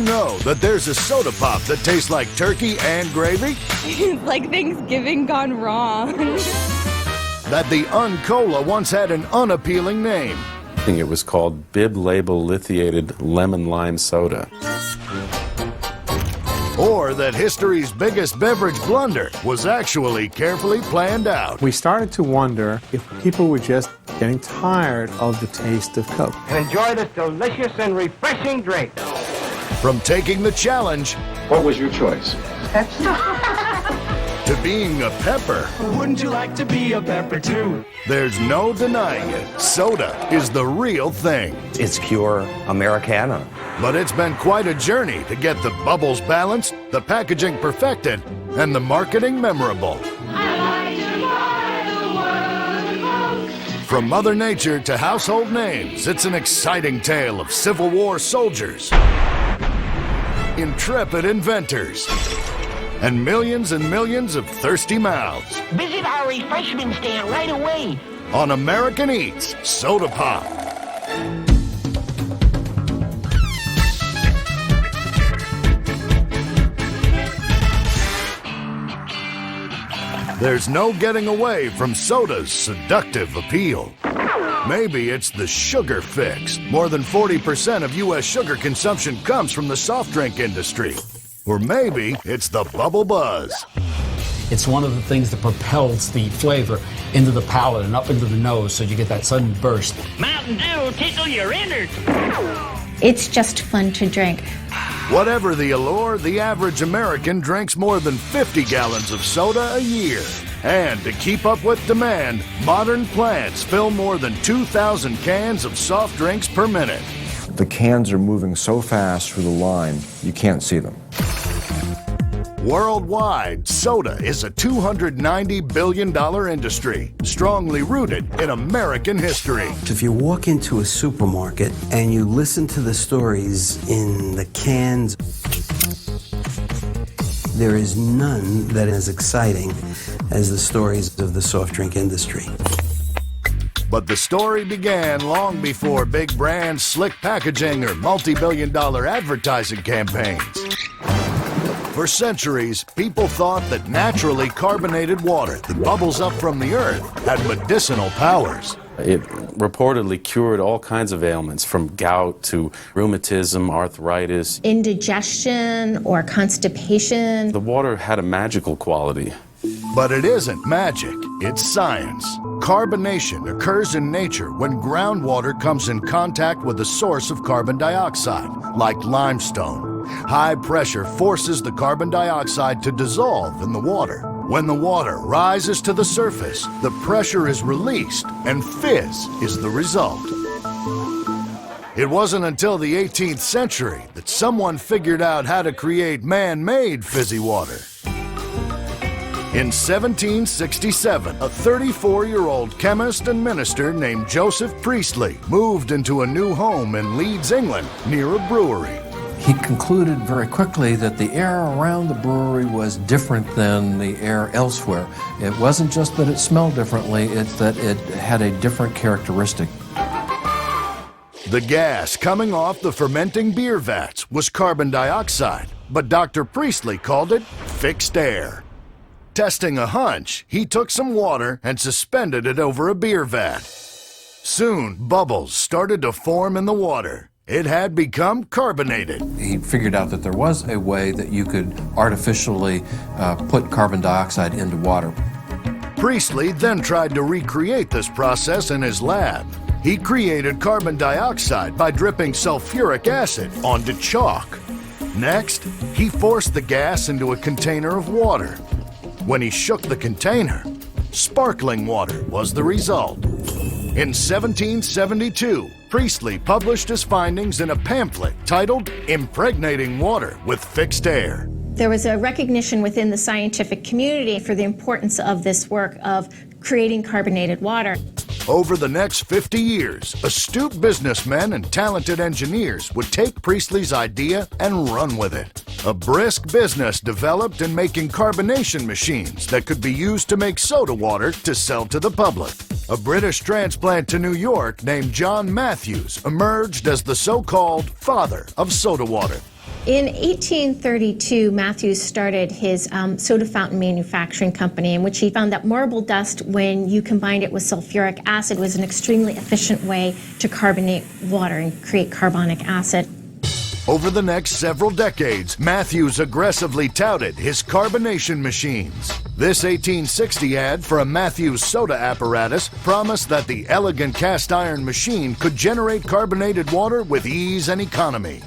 know that there's a soda pop that tastes like turkey and gravy? It's like Thanksgiving gone wrong. That the Uncola once had an unappealing name? It was called Bib Label Lithiated Lemon Lime Soda. Or that history's biggest beverage blunder was actually carefully planned out? We started to wonder if people were just getting tired of the taste of Coke. And enjoy this delicious and refreshing drink. From taking the challenge... What was your choice? ...to being a pepper. Wouldn't you like to be a pepper too? There's no denying it. Soda is the real thing. It's pure Americana. But it's been quite a journey to get the bubbles balanced, the packaging perfected, and the marketing memorable. From Mother Nature to household names, it's an exciting tale of Civil War soldiers, intrepid inventors, and millions of thirsty mouths. Visit our refreshment stand right away. On American Eats Soda Pop. There's no getting away from soda's seductive appeal. Maybe it's the sugar fix. More than 40% of U.S. sugar consumption comes from the soft drink industry. Or maybe it's the bubble buzz. It's one of the things that propels the flavor into the palate and up into the nose so you get that sudden burst. Mountain Dew tickle your innards. It's just fun to drink. Whatever the allure, the average American drinks more than 50 gallons of soda a year. And to keep up with demand, modern plants fill more than 2,000 cans of soft drinks per minute. The cans are moving so fast through the line, you can't see them. Worldwide, soda is a $290 billion industry, strongly rooted in American history. If you walk into a supermarket and you listen to the stories in the cans, there is none that is exciting as the stories of the soft drink industry. But the story began long before big brands, slick packaging, or multi-billion-dollar advertising campaigns. For centuries, people thought that naturally carbonated water that bubbles up from the earth had medicinal powers. It reportedly cured all kinds of ailments, from gout to rheumatism, arthritis. Indigestion or constipation. The water had a magical quality. But it isn't magic, it's science. Carbonation occurs in nature when groundwater comes in contact with a source of carbon dioxide, like limestone. High pressure forces the carbon dioxide to dissolve in the water. When the water rises to the surface, the pressure is released, and fizz is the result. It wasn't until the 18th century that someone figured out how to create man-made fizzy water. In 1767, a 34-year-old chemist and minister named Joseph Priestley moved into a new home in Leeds, England, near a brewery. He concluded very quickly that the air around the brewery was different than the air elsewhere. It wasn't just that it smelled differently, it's that it had a different characteristic. The gas coming off the fermenting beer vats was carbon dioxide, but Dr. Priestley called it fixed air. Testing a hunch, he took some water and suspended it over a beer vat. Soon, bubbles started to form in the water. It had become carbonated. He figured out that there was a way that you could artificially put carbon dioxide into water. Priestley then tried to recreate this process in his lab. He created carbon dioxide by dripping sulfuric acid onto chalk. Next, he forced the gas into a container of water. When he shook the container, sparkling water was the result. In 1772, Priestley published his findings in a pamphlet titled Impregnating Water with Fixed Air. There was a recognition within the scientific community for the importance of this work of creating carbonated water. Over the next 50 years, astute businessmen and talented engineers would take Priestley's idea and run with it. A brisk business developed in making carbonation machines that could be used to make soda water to sell to the public. A British transplant to New York named John Matthews emerged as the so-called father of soda water. In 1832, Matthews started his soda fountain manufacturing company, in which he found that marble dust, when you combined it with sulfuric acid, was an extremely efficient way to carbonate water and create carbonic acid. Over the next several decades, Matthews aggressively touted his carbonation machines. This 1860 ad for a Matthews soda apparatus promised that the elegant cast iron machine could generate carbonated water with ease and economy.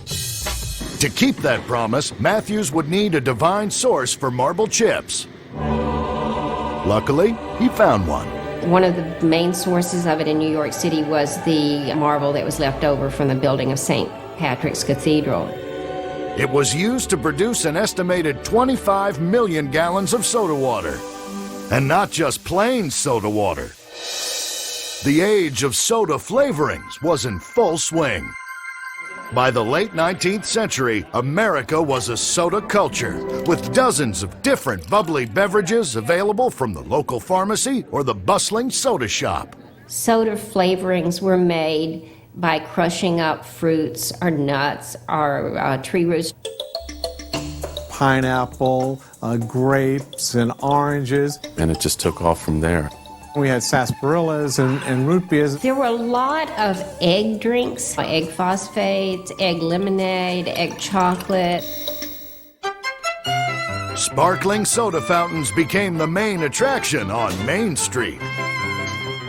To keep that promise, Matthews would need a divine source for marble chips. Luckily, he found one. One of the main sources of it in New York City was the marble that was left over from the building of St. Patrick's Cathedral. It was used to produce an estimated 25 million gallons of soda water. And not just plain soda water. The age of soda flavorings was in full swing. By the late 19th century, America was a soda culture, with dozens of different bubbly beverages available from the local pharmacy or the bustling soda shop. Soda flavorings were made by crushing up fruits or nuts or tree roots. Pineapple, grapes, and oranges. And it just took off from there. We had sarsaparillas and root beers. There were a lot of egg drinks, egg phosphates, egg lemonade, egg chocolate. Sparkling soda fountains became the main attraction on Main Street.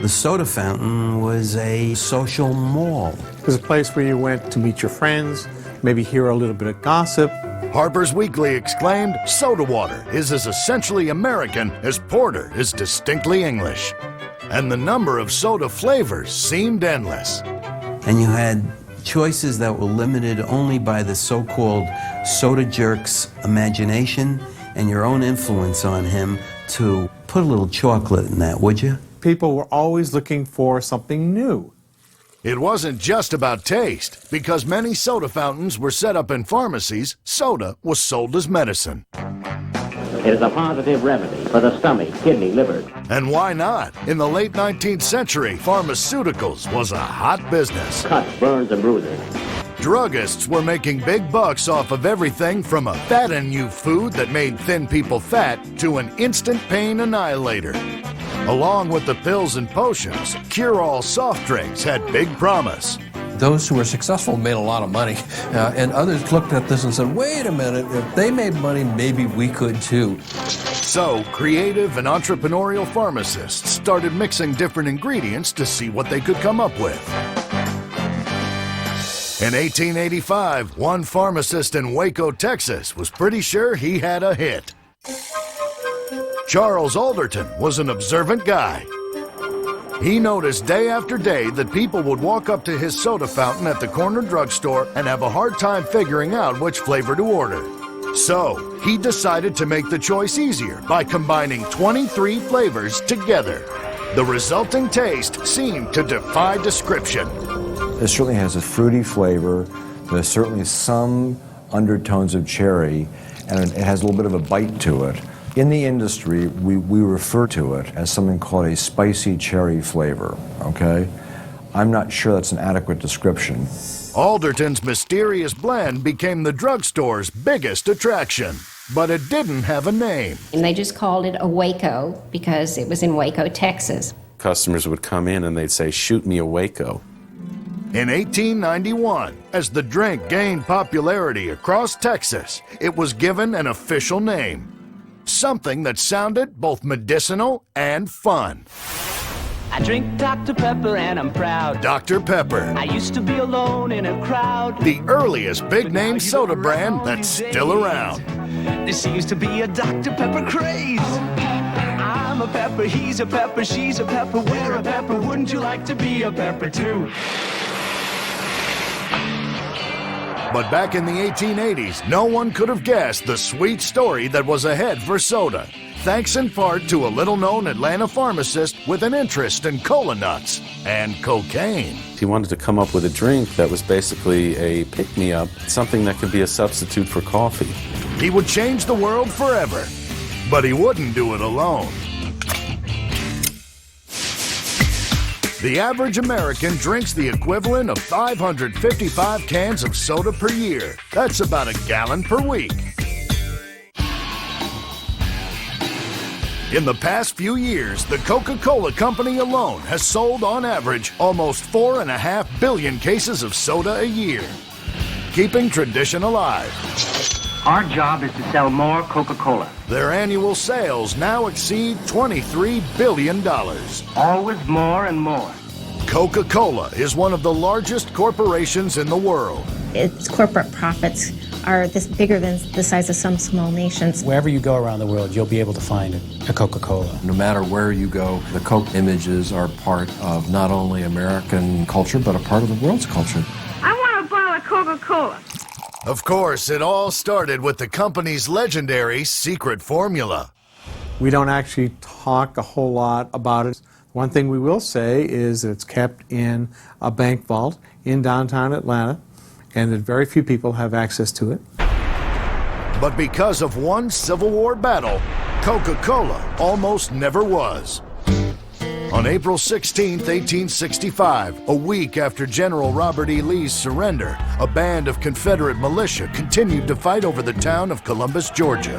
The soda fountain was a social mall. It was a place where you went to meet your friends, maybe hear a little bit of gossip. Harper's Weekly exclaimed, "Soda water is as essentially American as porter is distinctly English." And the number of soda flavors seemed endless. And you had choices that were limited only by the so-called soda jerk's imagination and your own influence on him to put a little chocolate in that, would you? People were always looking for something new. It wasn't just about taste. Because many soda fountains were set up in pharmacies, soda was sold as medicine. It is a positive remedy for the stomach, kidney, liver. And why not? In the late 19th century, pharmaceuticals was a hot business. Cuts, burns, and bruises. Druggists were making big bucks off of everything from a fatten you food that made thin people fat to an instant pain annihilator. Along with the pills and potions, cure-all soft drinks had big promise. Those who were successful made a lot of money, and others looked at this and said, wait a minute, if they made money, maybe we could too. So, creative and entrepreneurial pharmacists started mixing different ingredients to see what they could come up with. In 1885, one pharmacist in Waco, Texas was pretty sure he had a hit. Charles Alderton was an observant guy. He noticed day after day that people would walk up to his soda fountain at the corner drugstore and have a hard time figuring out which flavor to order. So, he decided to make the choice easier by combining 23 flavors together. The resulting taste seemed to defy description. It certainly has a fruity flavor. There's certainly some undertones of cherry, and it has a little bit of a bite to it. In the industry, we refer to it as something called a spicy cherry flavor, okay? I'm not sure that's an adequate description. Alderton's mysterious blend became the drugstore's biggest attraction, but it didn't have a name. And they just called it a Waco because it was in Waco, Texas. Customers would come in and they'd say, "Shoot me a Waco." In 1891, as the drink gained popularity across Texas, it was given an official name. Something that sounded both medicinal and fun. I drink Dr. Pepper and I'm proud. Dr. Pepper. I used to be alone in a crowd. The earliest big-name soda brand that's still around. There seems to be a Dr. Pepper craze. I'm a pepper, he's a pepper, she's a pepper, we're a pepper. Wouldn't you like to be a pepper too? But back in the 1880s, no one could have guessed the sweet story that was ahead for soda, thanks in part to a little-known Atlanta pharmacist with an interest in cola nuts and cocaine. He wanted to come up with a drink that was basically a pick-me-up, something that could be a substitute for coffee. He would change the world forever, but he wouldn't do it alone. The average American drinks the equivalent of 555 cans of soda per year. That's about a gallon per week. In the past few years, the Coca-Cola Company alone has sold on average almost 4.5 billion cases of soda a year, keeping tradition alive. Our job is to sell more Coca-Cola. Their annual sales now exceed $23 billion. Always more and more. Coca-Cola is one of the largest corporations in the world. Its corporate profits are bigger than the size of some small nations. Wherever you go around the world, you'll be able to find a Coca-Cola. No matter where you go, the Coke images are part of not only American culture, but a part of the world's culture. I want a bottle of Coca-Cola. Of course, it all started with the company's legendary secret formula. We don't actually talk a whole lot about it. One thing we will say is that it's kept in a bank vault in downtown Atlanta, and that very few people have access to it. But because of one Civil War battle, Coca-Cola almost never was. On April 16, 1865, a week after General Robert E. Lee's surrender, a band of Confederate militia continued to fight over the town of Columbus, Georgia.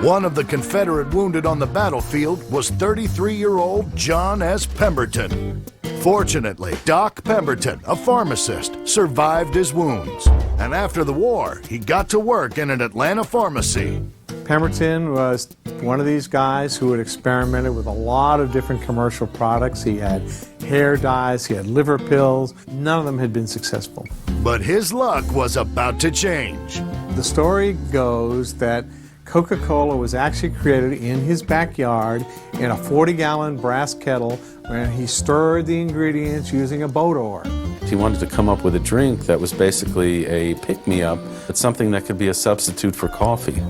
One of the Confederate wounded on the battlefield was 33-year-old John S. Pemberton. Fortunately, Doc Pemberton, a pharmacist, survived his wounds. And after the war, he got to work in an Atlanta pharmacy. Pemberton was one of these guys who had experimented with a lot of different commercial products. He had hair dyes, he had liver pills. None of them had been successful. But his luck was about to change. The story goes that Coca-Cola was actually created in his backyard in a 40-gallon brass kettle when he stirred the ingredients using a boat oar. He wanted to come up with a drink that was basically a pick-me-up, but something that could be a substitute for coffee.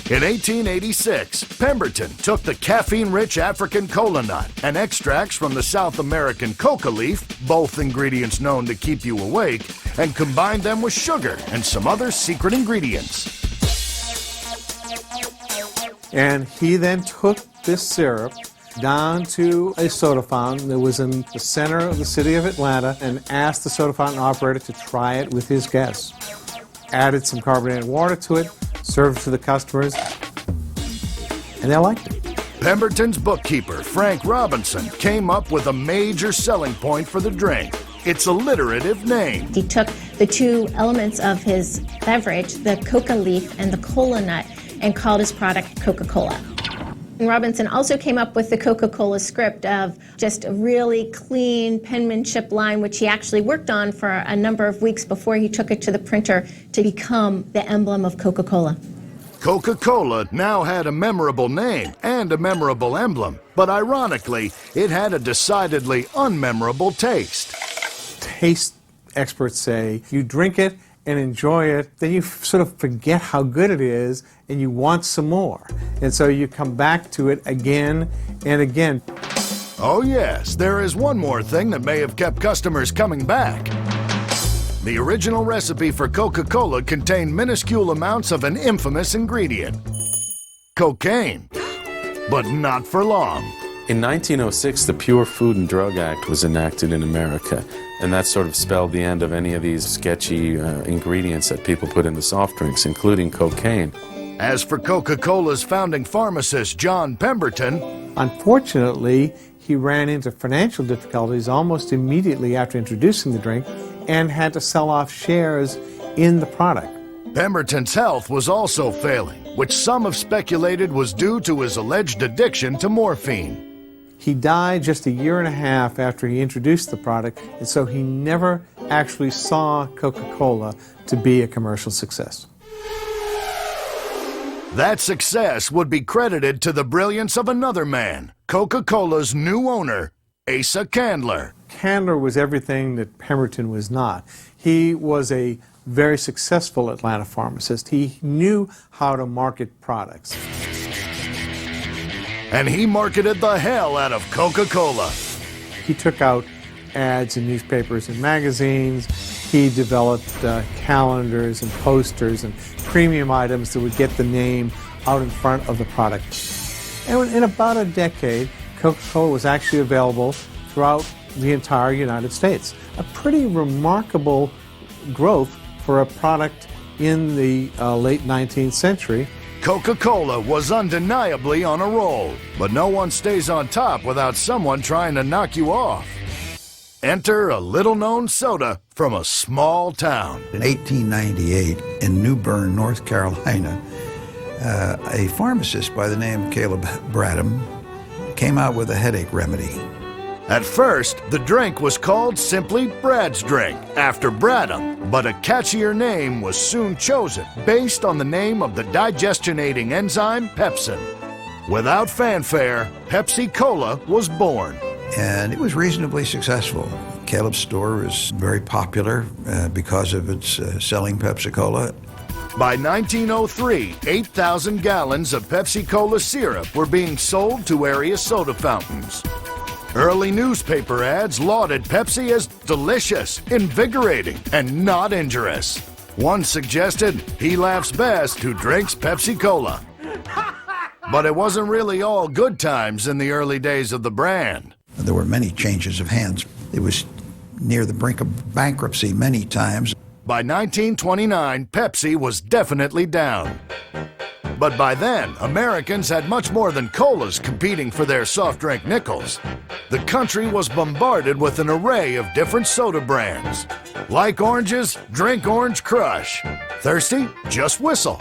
In 1886, Pemberton took the caffeine-rich African cola nut and extracts from the South American coca leaf, both ingredients known to keep you awake, and combined them with sugar and some other secret ingredients. And he then took this syrup down to a soda fountain that was in the center of the city of Atlanta and asked the soda fountain operator to try it with his guests. Added some carbonated water to it, served it to the customers, and they liked it. Pemberton's bookkeeper, Frank Robinson, came up with a major selling point for the drink. Its alliterative name. He took the two elements of his beverage, the coca leaf and the cola nut, and called his product Coca-Cola. And Robinson also came up with the Coca-Cola script of just a really clean penmanship line, which he actually worked on for a number of weeks before he took it to the printer to become the emblem of Coca-Cola. Coca-Cola now had a memorable name and a memorable emblem, but ironically, it had a decidedly unmemorable taste. Taste experts say you drink it and enjoy it, then you sort of forget how good it is and you want some more. And so you come back to it again and again. Oh yes, there is one more thing that may have kept customers coming back. The original recipe for Coca-Cola contained minuscule amounts of an infamous ingredient, cocaine. But not for long. In 1906, the Pure Food and Drug Act was enacted in America, and that sort of spelled the end of any of these sketchy ingredients that people put in the soft drinks, including cocaine. As for Coca-Cola's founding pharmacist, John Pemberton, unfortunately, he ran into financial difficulties almost immediately after introducing the drink and had to sell off shares in the product. Pemberton's health was also failing, which some have speculated was due to his alleged addiction to morphine. He died just a year and a half after he introduced the product, and so he never actually saw Coca-Cola to be a commercial success. That success would be credited to the brilliance of another man, Coca-Cola's new owner, Asa Candler. Candler was everything that Pemberton was not. He was a very successful Atlanta pharmacist. He knew how to market products. And he marketed the hell out of Coca-Cola. He took out ads in newspapers and magazines. He developed calendars and posters and premium items that would get the name out in front of the product. And in about a decade, Coca-Cola was actually available throughout the entire United States. A pretty remarkable growth for a product in the late 19th century. Coca-Cola was undeniably on a roll, but no one stays on top without someone trying to knock you off. Enter a little-known soda from a small town. In 1898, in New Bern, North Carolina, a pharmacist by the name of Caleb Bradham came out with a headache remedy. At first, the drink was called simply Brad's Drink, after Bradham, but a catchier name was soon chosen based on the name of the digestionating enzyme pepsin. Without fanfare, Pepsi-Cola was born. And it was reasonably successful. Caleb's store was very popular because of its selling Pepsi-Cola. By 1903, 8,000 gallons of Pepsi-Cola syrup were being sold to area soda fountains. Early newspaper ads lauded Pepsi as delicious, invigorating, and not injurious. One suggested he laughs best who drinks Pepsi-Cola. But it wasn't really all good times in the early days of the brand. There were many changes of hands. It was near the brink of bankruptcy many times. By 1929, Pepsi was definitely down. But by then, Americans had much more than colas competing for their soft drink nickels. The country was bombarded with an array of different soda brands. Like oranges? Drink Orange Crush. Thirsty? Just whistle.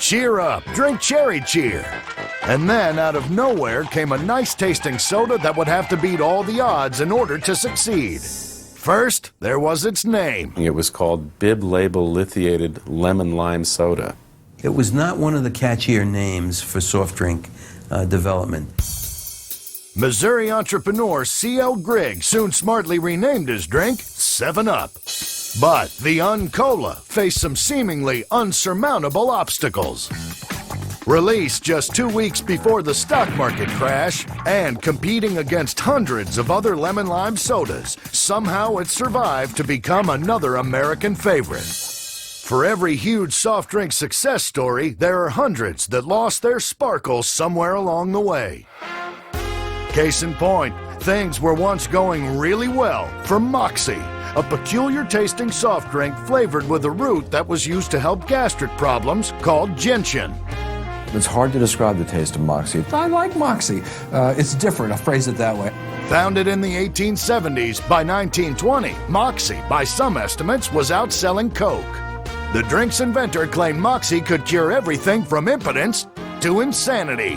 Cheer up, drink Cherry Cheer. And then, out of nowhere, came a nice-tasting soda that would have to beat all the odds in order to succeed. First, there was its name. It was called Bib Label Lithiated Lemon Lime Soda. It was not one of the catchier names for soft drink development. Missouri entrepreneur C.L. Grigg soon smartly renamed his drink 7-Up. But the Un-Cola faced some seemingly unsurmountable obstacles. Released just 2 weeks before the stock market crash and competing against hundreds of other lemon lime sodas, somehow it survived to become another American favorite. For every huge soft drink success story, there are hundreds that lost their sparkle somewhere along the way. Case in point, things were once going really well for Moxie, a peculiar-tasting soft drink flavored with a root that was used to help gastric problems called gentian. It's hard to describe the taste of Moxie. I like Moxie. It's different, I'll phrase it that way. Founded in the 1870s, by 1920, Moxie, by some estimates, was outselling Coke. The drink's inventor claimed Moxie could cure everything from impotence to insanity.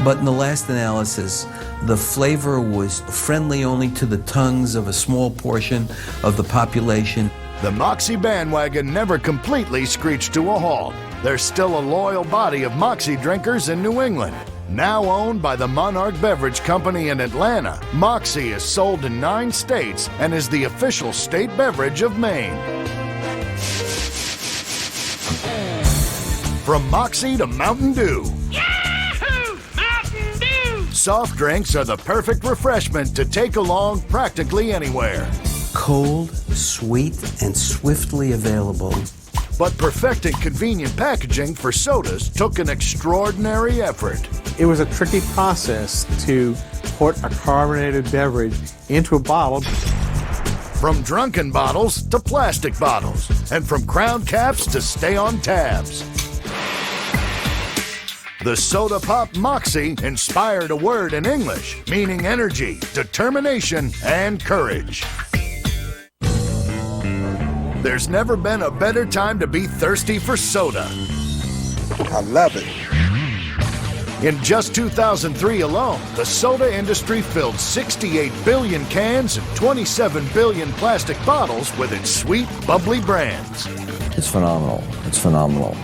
But in the last analysis, the flavor was friendly only to the tongues of a small portion of the population. The Moxie bandwagon never completely screeched to a halt. There's still a loyal body of Moxie drinkers in New England. Now owned by the Monarch Beverage Company in Atlanta, Moxie is sold in 9 states and is the official state beverage of Maine. From Moxie to Mountain Dew. Yahoo! Mountain Dew! Soft drinks are the perfect refreshment to take along practically anywhere. Cold, sweet, and swiftly available. But perfecting convenient packaging for sodas took an extraordinary effort. It was a tricky process to put a carbonated beverage into a bottle. From drunken bottles to plastic bottles, and from crown caps to stay-on tabs. The Soda Pop Moxie inspired a word in English, meaning energy, determination, and courage. There's never been a better time to be thirsty for soda. I love it. In just 2003 alone, the soda industry filled 68 billion cans and 27 billion plastic bottles with its sweet, bubbly brands. It's phenomenal. It's phenomenal.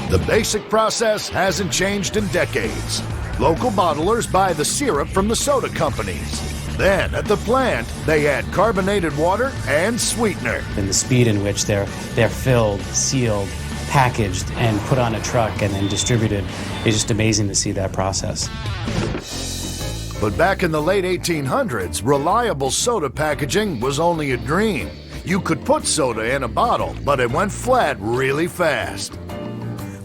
The basic process hasn't changed in decades. Local bottlers buy the syrup from the soda companies. Then, at the plant, they add carbonated water and sweetener. And the speed in which they're filled, sealed, packaged, and put on a truck and then distributed is just amazing to see that process. But back in the late 1800s, reliable soda packaging was only a dream. You could put soda in a bottle, but it went flat really fast.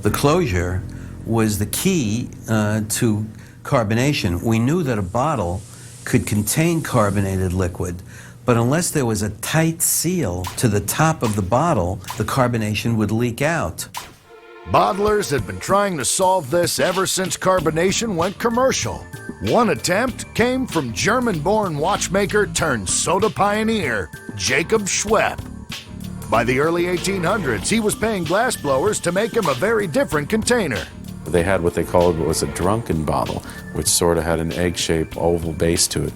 The closure was the key to carbonation. We knew that a bottle could contain carbonated liquid, but unless there was a tight seal to the top of the bottle, the carbonation would leak out. Bottlers had been trying to solve this ever since carbonation went commercial. One attempt came from German-born watchmaker turned soda pioneer, Jacob Schwepp. By the early 1800s, he was paying glassblowers to make him a very different container. They had what they called was a drunken bottle, which sort of had an egg-shaped oval base to it.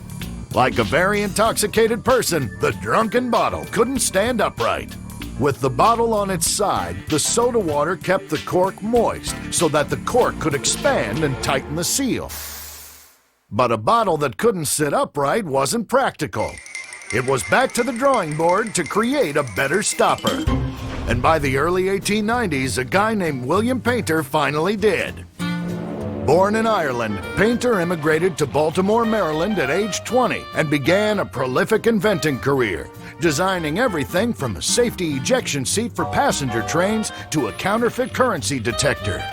Like a very intoxicated person, the drunken bottle couldn't stand upright. With the bottle on its side, the soda water kept the cork moist so that the cork could expand and tighten the seal. But a bottle that couldn't sit upright wasn't practical. It was back to the drawing board to create a better stopper. And by the early 1890s, a guy named William Painter finally did. Born in Ireland, Painter immigrated to Baltimore, Maryland at age 20 and began a prolific inventing career, designing everything from a safety ejection seat for passenger trains to a counterfeit currency detector.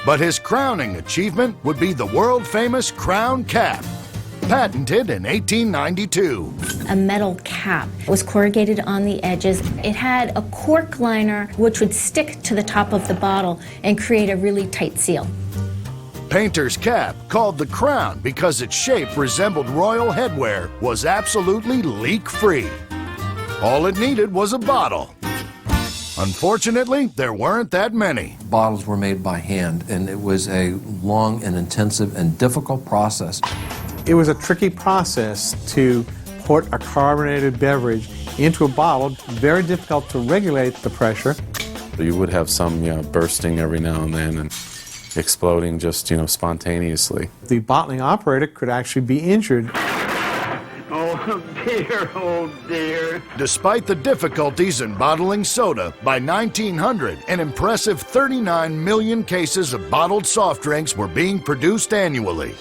But his crowning achievement would be the world-famous Crown Cap, patented in 1892. A metal cap. It was corrugated on the edges. It had a cork liner which would stick to the top of the bottle and create a really tight seal. Painter's cap, called the Crown because its shape resembled royal headwear, was absolutely leak-free. All it needed was a bottle. Unfortunately, there weren't that many. Bottles were made by hand, and it was a long and intensive and difficult process. It was a tricky process to put a carbonated beverage into a bottle, very difficult to regulate the pressure. You would have some bursting every now and then and exploding just, spontaneously. The bottling operator could actually be injured. Oh dear, oh dear. Despite the difficulties in bottling soda, by 1900, an impressive 39 million cases of bottled soft drinks were being produced annually.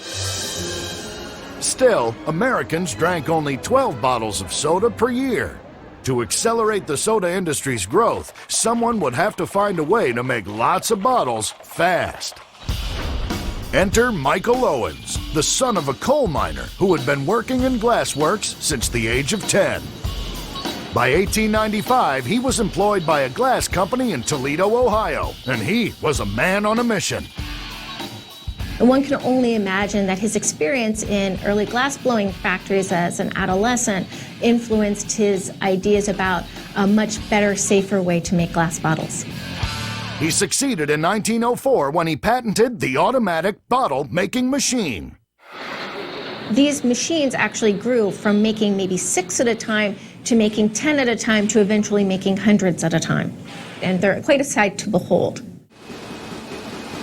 Still, Americans drank only 12 bottles of soda per year. To accelerate the soda industry's growth, someone would have to find a way to make lots of bottles fast. Enter Michael Owens, the son of a coal miner who had been working in glassworks since the age of 10. By 1895, he was employed by a glass company in Toledo, Ohio, and he was a man on a mission. And one can only imagine that his experience in early glassblowing factories as an adolescent influenced his ideas about a much better, safer way to make glass bottles. He succeeded in 1904 when he patented the automatic bottle-making machine. These machines actually grew from making maybe 6 at a time to making 10 at a time to eventually making hundreds at a time. And they're quite a sight to behold.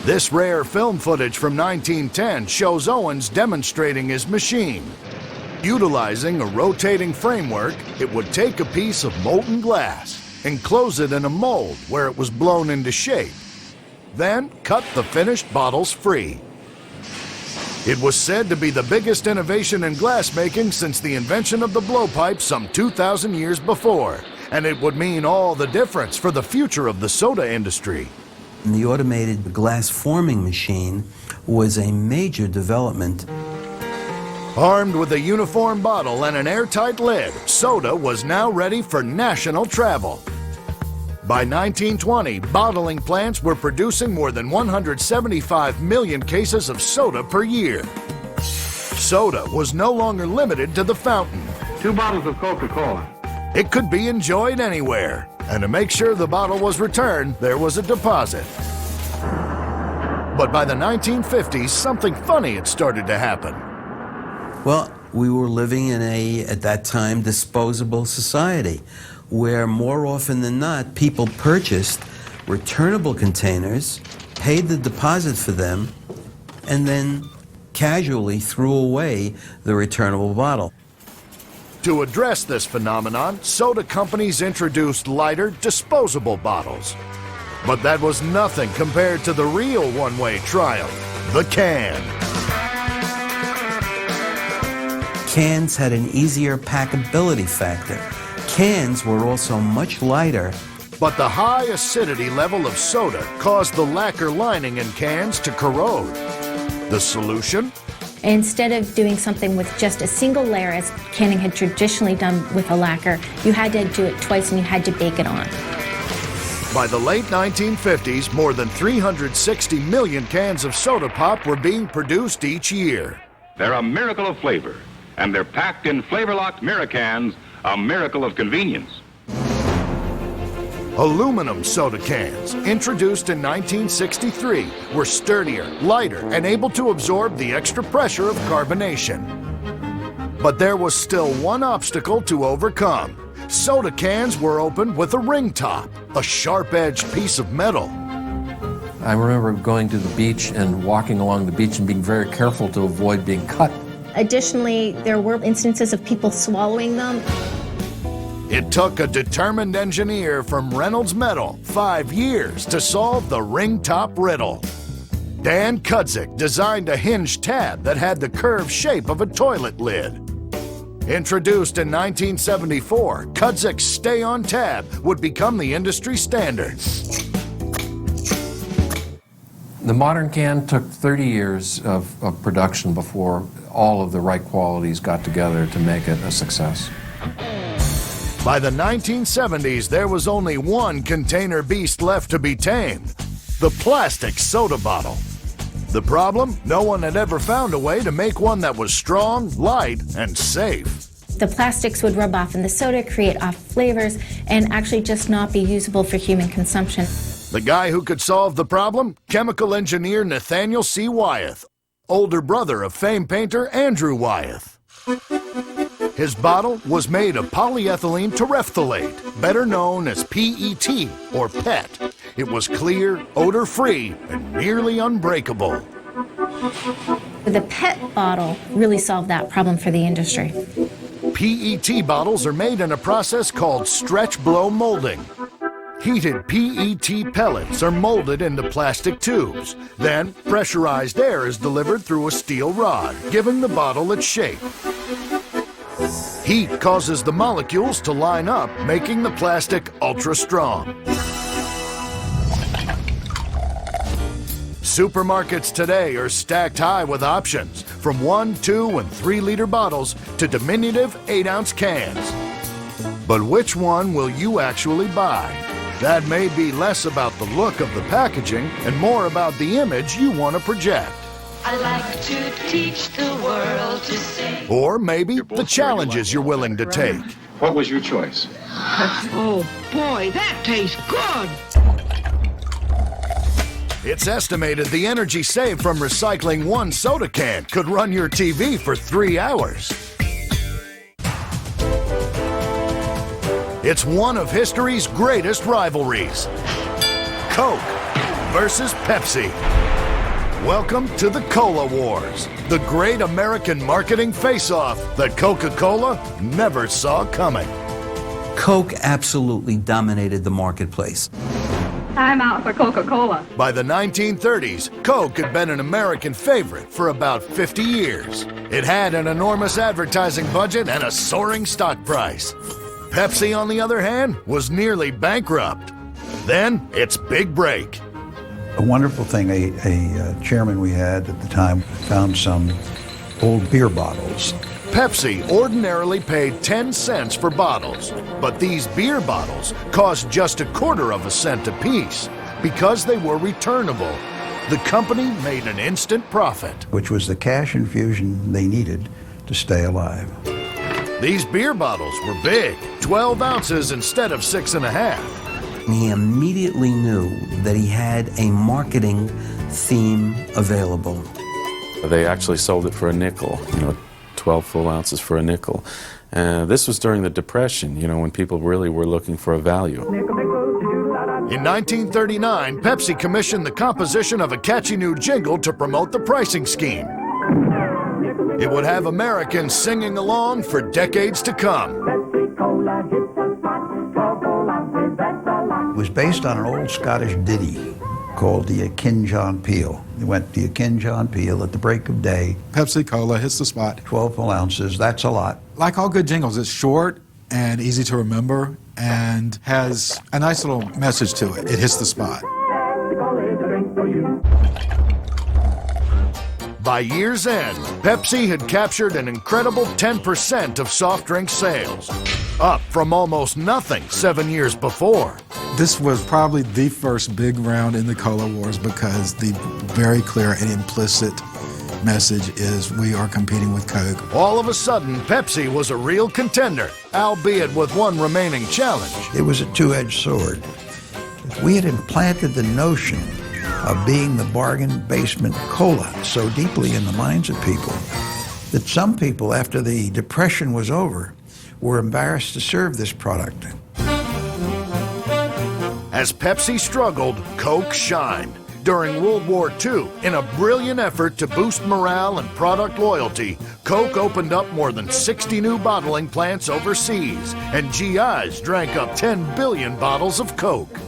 This rare film footage from 1910 shows Owens demonstrating his machine. Utilizing a rotating framework, it would take a piece of molten glass, enclose it in a mold where it was blown into shape, then cut the finished bottles free. It was said to be the biggest innovation in glassmaking since the invention of the blowpipe some 2,000 years before, and it would mean all the difference for the future of the soda industry. The automated glass forming machine was a major development. Armed with a uniform bottle and an airtight lid, soda was now ready for national travel. By 1920, bottling plants were producing more than 175 million cases of soda per year. Soda was no longer limited to the fountain. 2 bottles of Coca-Cola. It could be enjoyed anywhere, and to make sure the bottle was returned, there was a deposit. But by the 1950s, something funny had started to happen. Well, we were living in at that time, disposable society, where more often than not, people purchased returnable containers, paid the deposit for them, and then casually threw away the returnable bottle. To address this phenomenon, soda companies introduced lighter, disposable bottles. But that was nothing compared to the real one-way triumph, the can. Cans had an easier packability factor. Cans were also much lighter. But the high acidity level of soda caused the lacquer lining in cans to corrode. The solution? Instead of doing something with just a single layer, as canning had traditionally done with a lacquer, you had to do it twice and you had to bake it on. By the late 1950s, more than 360 million cans of soda pop were being produced each year. They're a miracle of flavor, and they're packed in flavor-locked Mira cans, a miracle of convenience. Aluminum soda cans, introduced in 1963, were sturdier, lighter, and able to absorb the extra pressure of carbonation. But there was still one obstacle to overcome. Soda cans were opened with a ring top, a sharp-edged piece of metal. I remember going to the beach and walking along the beach and being very careful to avoid being cut. Additionally, there were instances of people swallowing them. It took a determined engineer from Reynolds Metal 5 years to solve the ring top riddle. Dan Kudzik designed a hinged tab that had the curved shape of a toilet lid. Introduced in 1974, Kudzik's stay-on tab would become the industry standard. The modern can took 30 years of production before all of the right qualities got together to make it a success. By the 1970s, there was only one container beast left to be tamed: the plastic soda bottle. The problem? No one had ever found a way to make one that was strong, light, and safe. The plastics would rub off in the soda, create off flavors, and actually just not be usable for human consumption. The guy who could solve the problem? Chemical engineer Nathaniel C. Wyeth, older brother of famed painter Andrew Wyeth. His bottle was made of polyethylene terephthalate, better known as PET or PET. It was clear, odor-free, and nearly unbreakable. The PET bottle really solved that problem for the industry. PET bottles are made in a process called stretch blow molding. Heated PET pellets are molded into plastic tubes. Then, pressurized air is delivered through a steel rod, giving the bottle its shape. Heat causes the molecules to line up, making the plastic ultra-strong. Supermarkets today are stacked high with options, from 1, 2, and 3-liter bottles to diminutive 8-ounce cans. But which one will you actually buy? That may be less about the look of the packaging and more about the image you want to project. I like to teach the world to sing. Or maybe the challenges you're willing to take. What was your choice? Oh boy, that tastes good! It's estimated the energy saved from recycling one soda can could run your TV for 3 hours. It's one of history's greatest rivalries. Coke versus Pepsi. Welcome to the Cola Wars, the great American marketing face-off that Coca-Cola never saw coming. Coke absolutely dominated the marketplace. I'm out for Coca-Cola. By the 1930s, Coke had been an American favorite for about 50 years. It had an enormous advertising budget and a soaring stock price. Pepsi, on the other hand, was nearly bankrupt. Then, its big break. A wonderful thing, a chairman we had at the time found some old beer bottles. Pepsi ordinarily paid 10 cents for bottles, but these beer bottles cost just 1/4 cent apiece. Because they were returnable, the company made an instant profit. Which was the cash infusion they needed to stay alive. These beer bottles were big, 12 ounces instead of 6.5. He immediately knew that he had a marketing theme available. They actually sold it for a nickel, 12 full ounces for a nickel. This was during the Depression, when people really were looking for a value. In 1939, Pepsi commissioned the composition of a catchy new jingle to promote the pricing scheme. It would have Americans singing along for decades to come. It was based on an old Scottish ditty called the Akin John Peel. It went the Akin John Peel at the break of day. Pepsi Cola hits the spot. 12 full ounces, that's a lot. Like all good jingles, it's short and easy to remember and has a nice little message to it. It hits the spot. By year's end, Pepsi had captured an incredible 10% of soft drink sales, up from almost nothing 7 years before. This was probably the first big round in the Cola Wars because the very clear and implicit message is we are competing with Coke. All of a sudden, Pepsi was a real contender, albeit with one remaining challenge. It was a two-edged sword. We had implanted the notion of being the bargain basement cola so deeply in the minds of people that some people, after the Depression was over, were embarrassed to serve this product. As Pepsi struggled, Coke shined. During World War II, in a brilliant effort to boost morale and product loyalty, Coke opened up more than 60 new bottling plants overseas, and GIs drank up 10 billion bottles of Coke.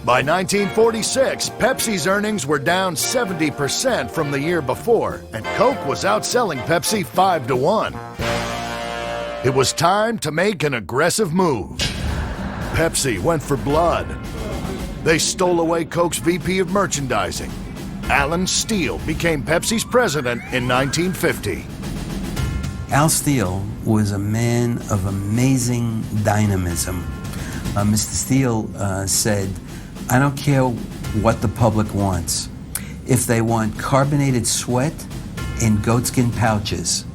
By 1946, Pepsi's earnings were down 70% from the year before, and Coke was outselling Pepsi 5-1. It was time to make an aggressive move. Pepsi went for blood. They stole away Coke's VP of merchandising. Alan Steele became Pepsi's president in 1950. Al Steele was a man of amazing dynamism. Mr. Steele said, I don't care what the public wants. If they want carbonated sweat in goatskin pouches,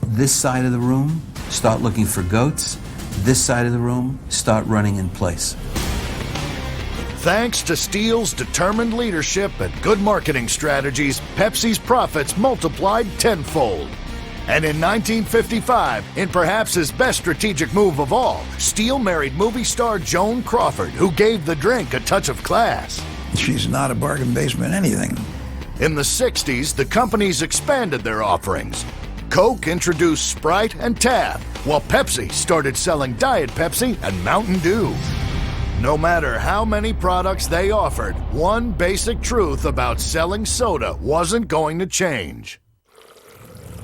this side of the room, start looking for goats. This side of the room, start running in place. Thanks to Steele's determined leadership and good marketing strategies, Pepsi's profits multiplied tenfold. And in 1955, in perhaps his best strategic move of all, Steele married movie star Joan Crawford, who gave the drink a touch of class. She's not a bargain basement anything. In the 60s, the companies expanded their offerings. Coke introduced Sprite and Tab, while Pepsi started selling Diet Pepsi and Mountain Dew. No matter how many products they offered, one basic truth about selling soda wasn't going to change.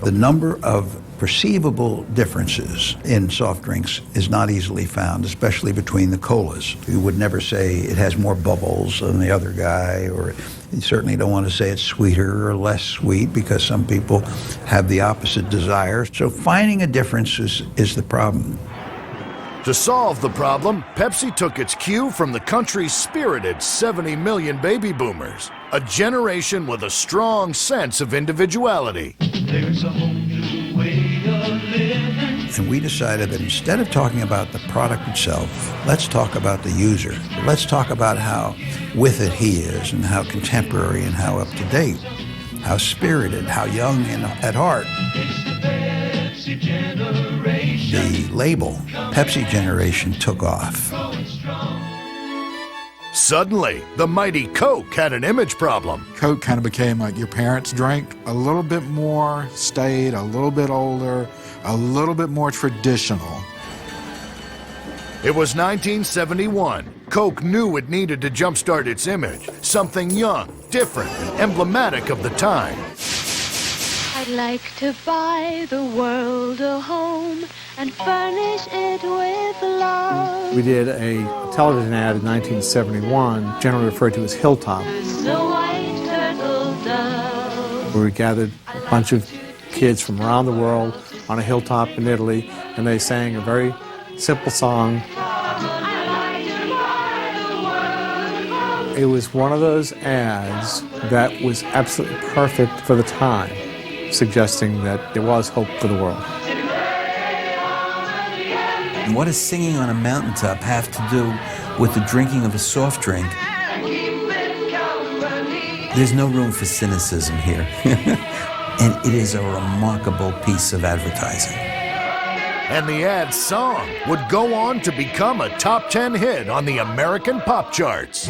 The number of perceivable differences in soft drinks is not easily found, especially between the colas. You would never say it has more bubbles than the other guy, or you certainly don't want to say it's sweeter or less sweet because some people have the opposite desire. So finding a difference is the problem. To solve the problem, Pepsi took its cue from the country's spirited 70 million baby boomers, a generation with a strong sense of individuality. There's a whole new way of living. And we decided that instead of talking about the product itself, let's talk about the user. Let's talk about how with it he is and how contemporary and how up to date, how spirited, how young and at heart. It's the Pepsi generation. The label, Pepsi Generation, took off. Suddenly, the mighty Coke had an image problem. Coke kind of became like your parents' drink, a little bit more staid, a little bit older, a little bit more traditional. It was 1971. Coke knew it needed to jumpstart its image, something young, different, and emblematic of the time. I'd like to buy the world a home and furnish it with love. We did a television ad in 1971, generally referred to as Hilltop, The white turtle dove. where we gathered a bunch of kids from around the world on a hilltop in Italy, and they sang a very simple song. It was one of those ads that was absolutely perfect for the time, suggesting that there was hope for the world. And what does singing on a mountaintop have to do with the drinking of a soft drink? There's no room for cynicism here. And it is a remarkable piece of advertising. And the ad song would go on to become a top 10 hit on the American pop charts.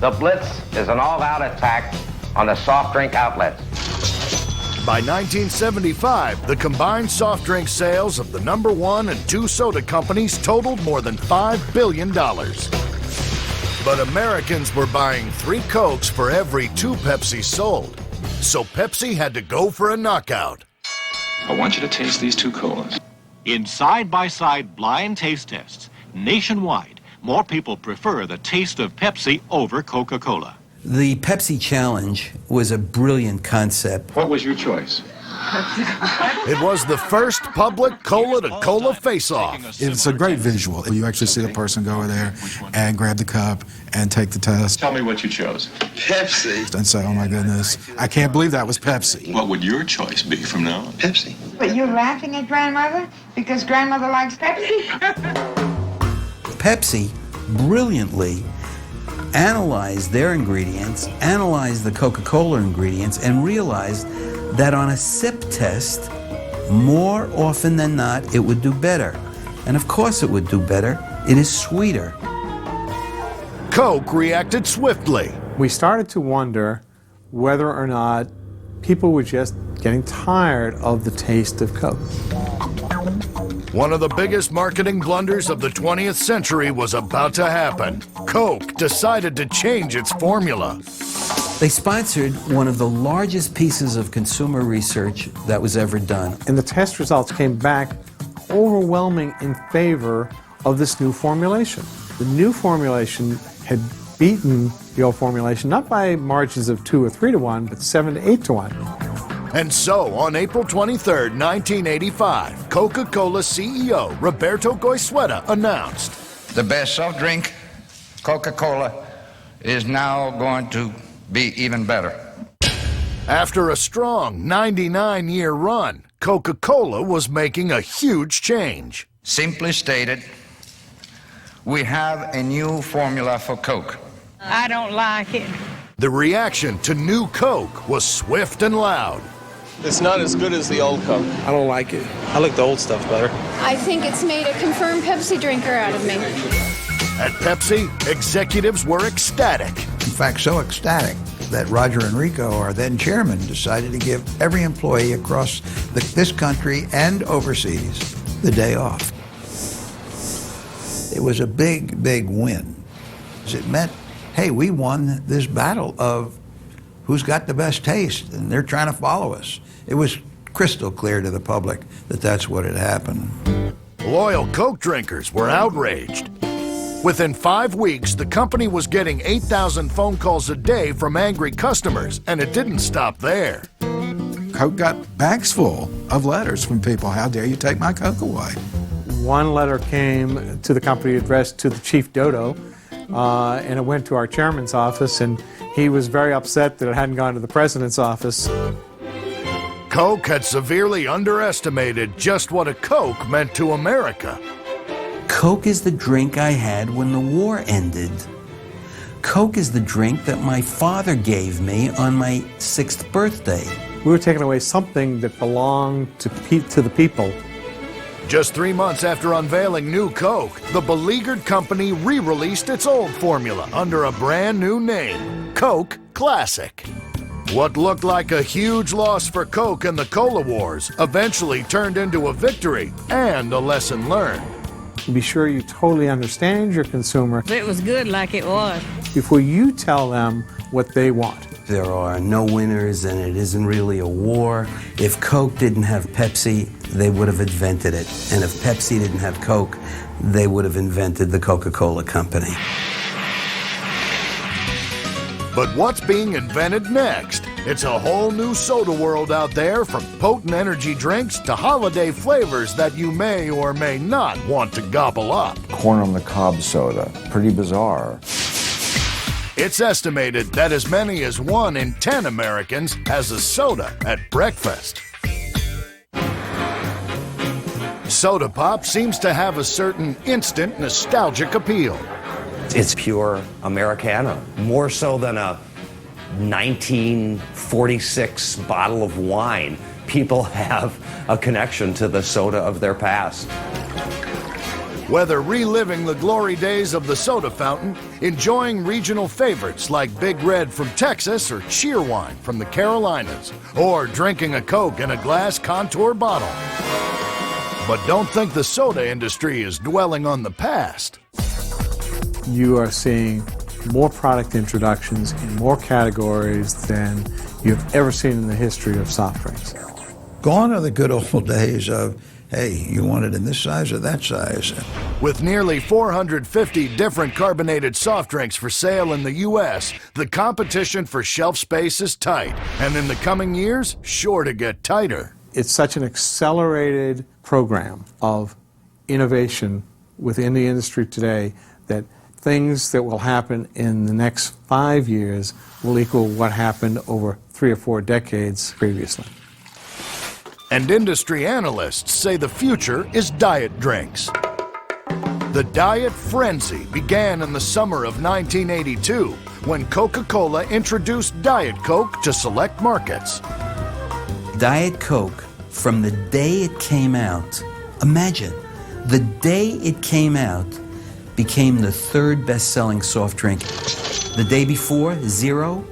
The Blitz is an all-out attack on the soft drink outlets. By 1975, the combined soft drink sales of the #1 and 2 soda companies totaled more than $5 billion. But Americans were buying 3 Cokes for every 2 Pepsi sold. So Pepsi had to go for a knockout. I want you to taste these 2 colas. In side-by-side blind taste tests, nationwide, more people prefer the taste of Pepsi over Coca-Cola. The Pepsi Challenge was a brilliant concept. What was your choice? It was the first public cola-to-cola face-off. It's a great visual. You actually see the person go over there and grab the cup and take the test. Tell me what you chose. Pepsi. And say, oh my goodness, I can't believe that was Pepsi. What would your choice be from now on? Pepsi. But you're laughing at grandmother because grandmother likes Pepsi? Pepsi brilliantly analyzed their ingredients, analyzed the Coca-Cola ingredients, and realized that on a sip test, more often than not, it would do better. And of course it would do better. It is sweeter. Coke reacted swiftly. We started to wonder whether or not people were just getting tired of the taste of Coke. One of the biggest marketing blunders of the 20th century was about to happen. Coke decided to change its formula. They sponsored one of the largest pieces of consumer research that was ever done. And the test results came back overwhelming in favor of this new formulation. The new formulation had beaten the old formulation, not by margins of 2 or 3 to 1, but 7 to 8 to 1. And so, on April 23, 1985, Coca-Cola CEO Roberto Goizueta announced, the best soft drink, Coca-Cola, is now going to be even better. After a strong 99-year run, Coca-Cola was making a huge change. Simply stated, we have a new formula for Coke. I don't like it. The reaction to new Coke was swift and loud. It's not as good as the old Coke. I don't like it. I like the old stuff better. I think it's made a confirmed Pepsi drinker out of me. At Pepsi, executives were ecstatic. In fact, so ecstatic that Roger Enrico, our then chairman, decided to give every employee across this country and overseas the day off. It was a big, big win. It meant, hey, we won this battle of who's got the best taste, and they're trying to follow us. It was crystal clear to the public that that's what had happened. Loyal Coke drinkers were outraged. Within 5 weeks, the company was getting 8,000 phone calls a day from angry customers, and it didn't stop there. Coke got bags full of letters from people. How dare you take my Coke away? One letter came to the company addressed to the chief dodo, and it went to our chairman's office, and he was very upset that it hadn't gone to the president's office. Coke had severely underestimated just what a Coke meant to America. Coke is the drink I had when the war ended. Coke is the drink that my father gave me on my 6th birthday. We were taking away something that belonged to the people. Just 3 months after unveiling new Coke, the beleaguered company re-released its old formula under a brand new name, Coke Classic. What looked like a huge loss for Coke in the Cola Wars eventually turned into a victory and a lesson learned. Be sure you totally understand your consumer. It was good like it was. Before you tell them what they want. There are no winners, and it isn't really a war. If Coke didn't have Pepsi, they would have invented it. And if Pepsi didn't have Coke, they would have invented the Coca-Cola Company. But what's being invented next? It's a whole new soda world out there, from potent energy drinks to holiday flavors that you may or may not want to gobble up. Corn on the cob soda. Pretty bizarre. It's estimated that as many as 1 in 10 Americans has a soda at breakfast. Soda pop seems to have a certain instant nostalgic appeal. It's pure Americana, more so than a 1946 bottle of wine. People have a connection to the soda of their past. Whether reliving the glory days of the soda fountain, enjoying regional favorites like Big Red from Texas or Cheerwine from the Carolinas, or drinking a Coke in a glass contour bottle. But don't think the soda industry is dwelling on the past. You are seeing more product introductions in more categories than you've ever seen in the history of soft drinks. Gone are the good old days of hey, you want it in this size or that size? With nearly 450 different carbonated soft drinks for sale in the U.S., the competition for shelf space is tight, and in the coming years, sure to get tighter. It's such an accelerated program of innovation within the industry today that things that will happen in the next 5 years will equal what happened over 3 or 4 decades previously. And industry analysts say the future is diet drinks. The diet frenzy began in the summer of 1982 when Coca-Cola introduced Diet Coke to select markets. Diet Coke, from the day it came out, imagine, the day it came out, became the 3rd best-selling soft drink. The day before, 0.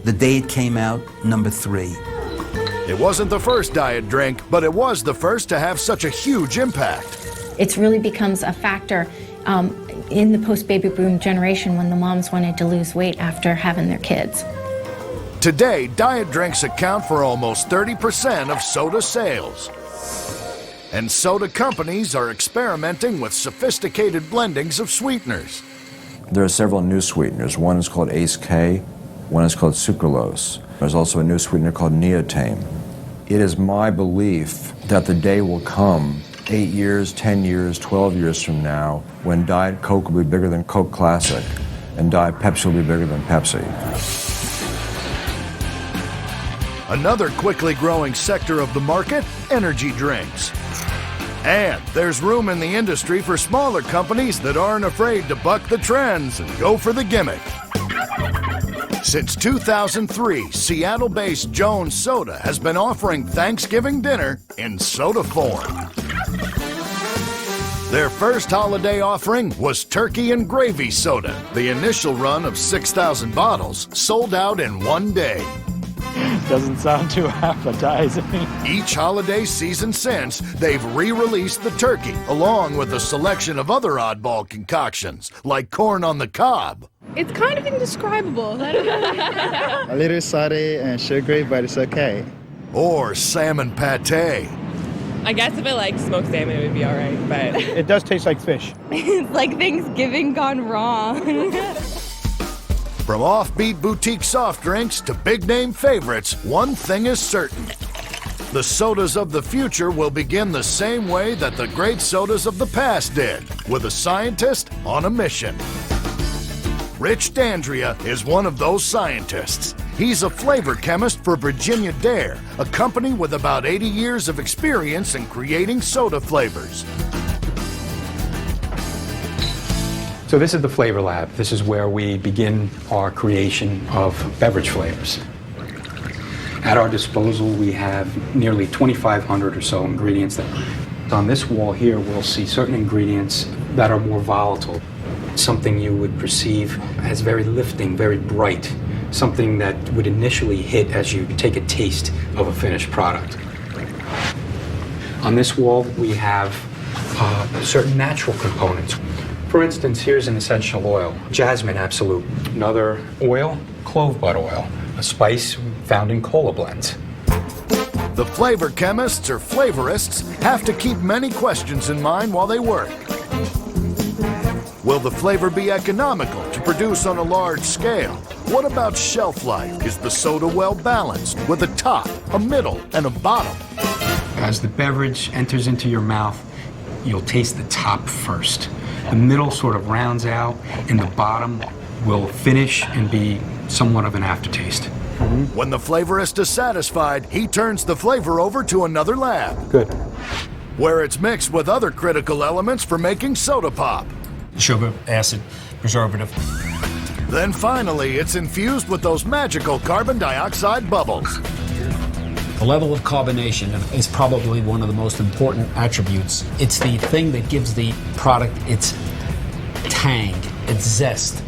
The day it came out, number 3. It wasn't the first diet drink, but it was the first to have such a huge impact. It really becomes a factor in the post-baby boom generation when the moms wanted to lose weight after having their kids. Today, diet drinks account for almost 30% of soda sales. And soda companies are experimenting with sophisticated blendings of sweeteners. There are several new sweeteners. One is called Ace K, one is called sucralose. There's also a new sweetener called neotame. It is my belief that the day will come 8 years, 10 years, 12 years from now when Diet Coke will be bigger than Coke Classic and Diet Pepsi will be bigger than Pepsi. Another quickly growing sector of the market, energy drinks. And there's room in the industry for smaller companies that aren't afraid to buck the trends and go for the gimmick. Since 2003, Seattle-based Jones Soda has been offering Thanksgiving dinner in soda form. Their first holiday offering was turkey and gravy soda. The initial run of 6,000 bottles sold out in one day. Doesn't sound too appetizing. Each holiday season since, they've re-released the turkey, along with a selection of other oddball concoctions, like corn on the cob. It's kind of indescribable. A little salty and sugary, but it's okay. Or salmon pate. I guess if I like smoked salmon, it would be all right, but... It does taste like fish. It's like Thanksgiving gone wrong. From offbeat boutique soft drinks to big-name favorites, one thing is certain. The sodas of the future will begin the same way that the great sodas of the past did, with a scientist on a mission. Rich D'Andrea is one of those scientists. He's a flavor chemist for Virginia Dare, a company with about 80 years of experience in creating soda flavors. So this is the Flavor Lab. This is where we begin our creation of beverage flavors. At our disposal, we have nearly 2,500 or so ingredients. On this wall here, we'll see certain ingredients that are more volatile. Something you would perceive as very lifting, very bright. Something that would initially hit as you take a taste of a finished product. On this wall, we have certain natural components. For instance, here's an essential oil, jasmine absolute. Another oil, clove bud oil, a spice found in cola blends. The flavor chemists or flavorists have to keep many questions in mind while they work. Will the flavor be economical to produce on a large scale? What about shelf life? Is the soda well balanced with a top, a middle, and a bottom? As the beverage enters into your mouth, you'll taste the top first. The middle sort of rounds out, and the bottom will finish and be somewhat of an aftertaste. When the flavorist is satisfied, he turns the flavor over to another lab. Good. Where it's mixed with other critical elements for making soda pop. Sugar, acid, preservative. Then finally, it's infused with those magical carbon dioxide bubbles. The level of carbonation is probably one of the most important attributes. It's the thing that gives the product its tang, its zest.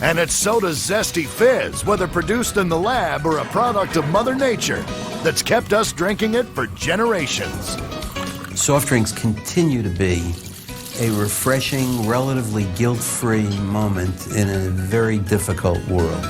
And it's soda's zesty fizz, whether produced in the lab or a product of Mother Nature, that's kept us drinking it for generations. Soft drinks continue to be a refreshing, relatively guilt-free moment in a very difficult world.